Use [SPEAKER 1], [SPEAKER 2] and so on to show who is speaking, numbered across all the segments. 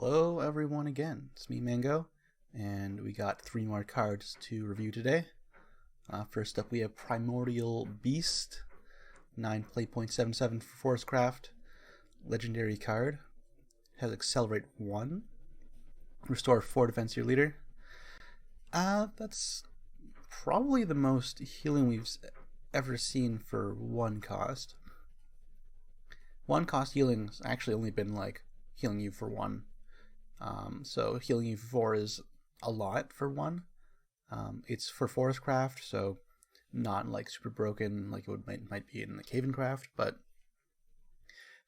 [SPEAKER 1] Hello everyone again, it's me Mango, and we got 3 more cards to review today. First up we have Primordial Beast, 9 play point 7/7 for Forestcraft, legendary card, has Accelerate 1, restore 4 defense to your leader. That's probably the most healing we've ever seen for 1 cost. 1 cost healing's actually only been like healing you for 1. So healing you for 4 is a lot for 1. It's for Forestcraft, so not like super broken like it might be in the Cavencraft, but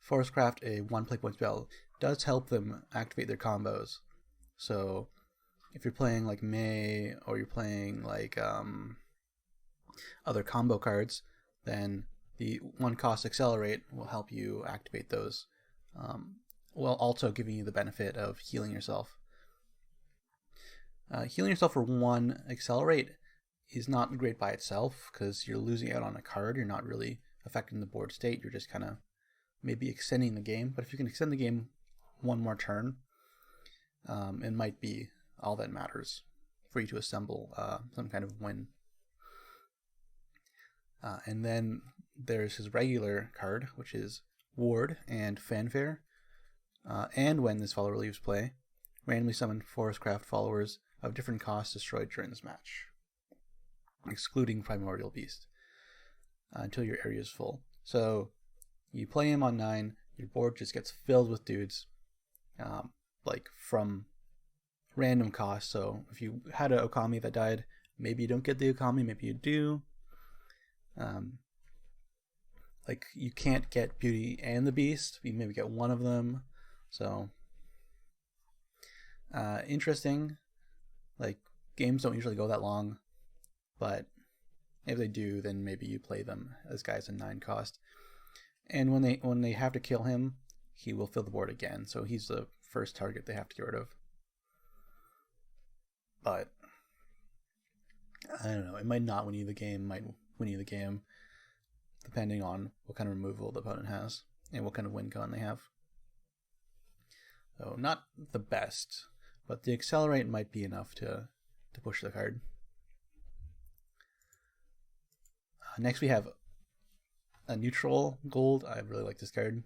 [SPEAKER 1] Forestcraft, a 1 play point spell, does help them activate their combos. So if you're playing like May or you're playing like other combo cards, then the 1 cost Accelerate will help you activate those, while also giving you the benefit of healing yourself. Healing yourself for 1 Accelerate is not great by itself because you're losing out on a card. You're not really affecting the board state. You're just kind of maybe extending the game. But if you can extend the game 1 more turn, it might be all that matters for you to assemble some kind of win. And then there's his regular card, which is Ward and Fanfare. And when this follower leaves play, randomly summon Forestcraft followers of different costs destroyed during this match, excluding Primordial Beast, until your area is full. So you play him on 9, your board just gets filled with dudes, like from random costs. So if you had an Okami that died, maybe you don't get the Okami, maybe you do. Like you can't get Beauty and the Beast, you maybe get one of them. So interesting. Like games don't usually go that long, but if they do, then maybe you play them as guys in 9 cost. And when they have to kill him, he will fill the board again. So he's the first target they have to get rid of. But I don't know, it might not win you the game, might win you the game, depending on what kind of removal the opponent has and what kind of win con they have. So not the best, but the Accelerate might be enough to push the card. Next we have a neutral gold. I really like this card.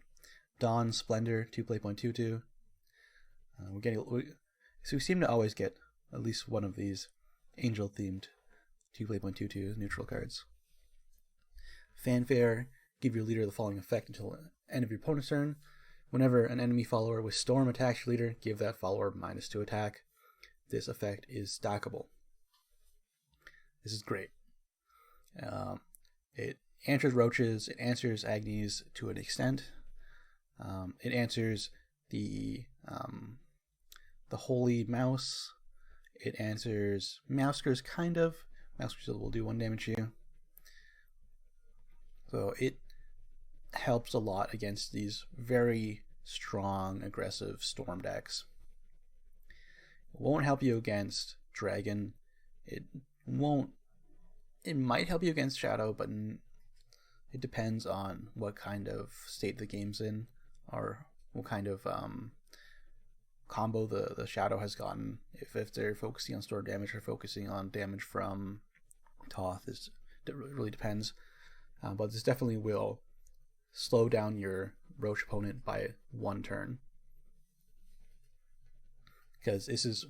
[SPEAKER 1] Dawn Splendor, 2 play point 2/2. So we seem to always get at least one of these angel themed 2 play point 2/2 neutral cards. Fanfare, give your leader the following effect until the end of your opponent's turn. Whenever an enemy follower with Storm attacks your leader, give that follower -2 attack. This effect is stackable. This is great. It answers roaches, it answers Agnes to an extent. It answers the Holy Mouse. It answers Mouskers, kind of. Mouskers will do 1 damage to you. So it helps a lot against these very strong, aggressive Storm decks. It won't help you against Dragon. It might help you against Shadow, but it depends on what kind of state the game's in, or what kind of combo the Shadow has gotten. If they're focusing on store damage or focusing on damage from Toth, it really depends. But this definitely will slow down your Roach opponent by 1 turn, because this is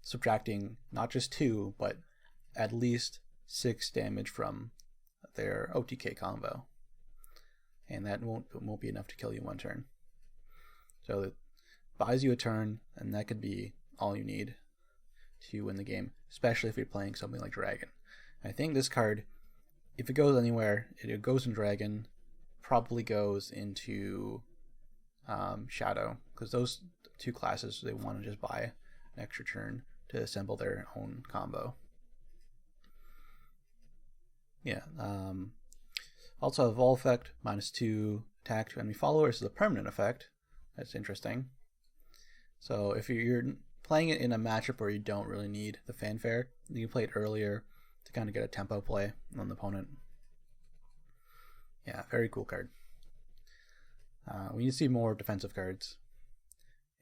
[SPEAKER 1] subtracting not just 2, but at least 6 damage from their OTK combo, and that won't be enough to kill you 1 turn. So it buys you a turn, and that could be all you need to win the game, especially if you're playing something like Dragon. I think this card, if it goes anywhere, it goes in Dragon, probably goes into Shadow, because those 2 classes, they want to just buy an extra turn to assemble their own combo. Yeah. Also, Evolve effect, -2 attack to enemy followers is a permanent effect. That's interesting. So if you're playing it in a matchup where you don't really need the Fanfare, you can play it earlier to kind of get a tempo play on the opponent. Yeah, very cool card. We need to see more defensive cards.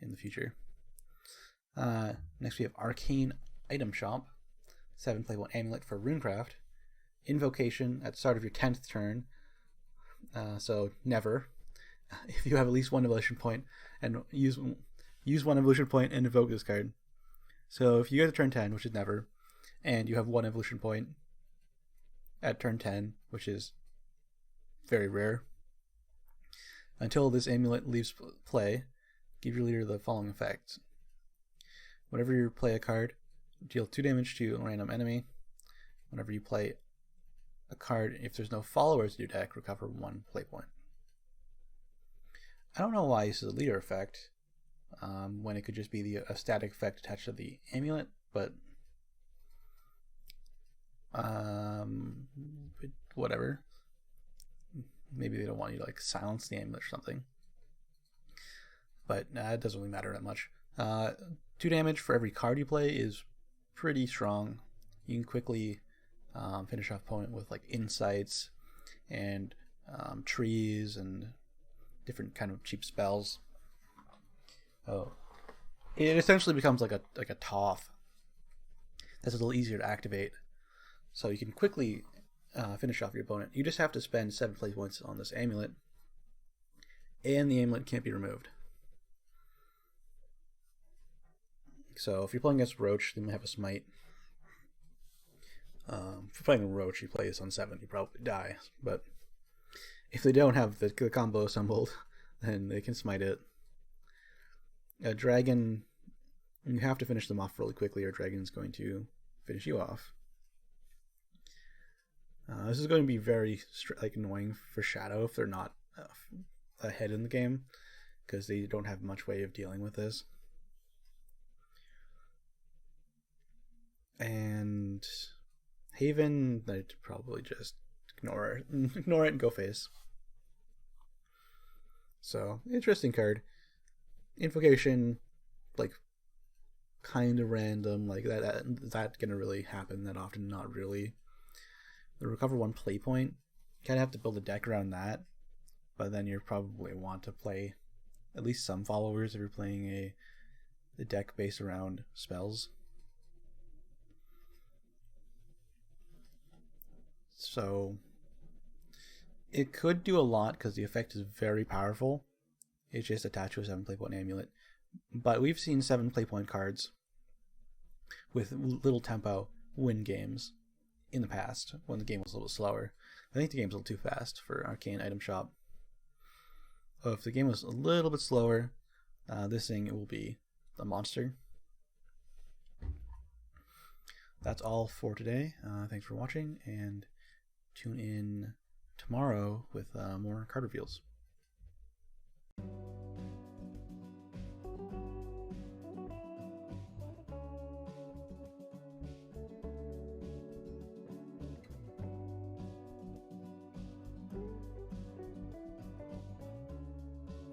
[SPEAKER 1] in the future. Next we have Arcane Item Shop. 7 play 1 amulet for Runecraft. Invocation at the start of your 10th turn. So never. If you have at least 1 evolution point, and use 1 evolution point and invoke this card. So if you get to turn 10, which is never, and you have 1 evolution point at turn 10, which is very rare, until this amulet leaves play, give your leader the following effects. Whenever you play a card, deal 2 damage to a random enemy. Whenever you play a card, if there's no followers in your deck, recover 1 play point. I don't know why this is a leader effect, when it could just be a static effect attached to the amulet, but whatever. Maybe they don't want you to like silence the amulet or something. But it doesn't really matter that much. 2 damage for every card you play is pretty strong. You can quickly finish off opponent with like insights and trees and different kind of cheap spells. Oh, it essentially becomes like a Toth that's a little easier to activate, so you can quickly finish off your opponent. You just have to spend 7 play points on this amulet, and the amulet can't be removed. So if you're playing against Roach, they might have a smite. If you're playing a Roach, you play this on 7, you probably die. But if they don't have the combo assembled, then they can smite it. A dragon, you have to finish them off really quickly, or dragon's going to finish you off. This is going to be very annoying for Shadow if they're not ahead in the game, because they don't have much way of dealing with this. And Haven, I'd probably just ignore it and go face. So, interesting card. Invocation, like, kind of random, like that's gonna really happen that often, not really. The recover 1 play point, you kind of have to build a deck around that, but then you probably want to play at least some followers if you're playing a deck based around spells. So it could do a lot because the effect is very powerful. It's just attached to a 7 play point amulet. But we've seen 7 play point cards with little tempo win games in the past when the game was a little slower. I think the game's a little too fast for Arcane Item Shop. If the game was a little bit slower, this thing will be a monster. That's all for today. Thanks for watching, and tune in tomorrow with more card reveals.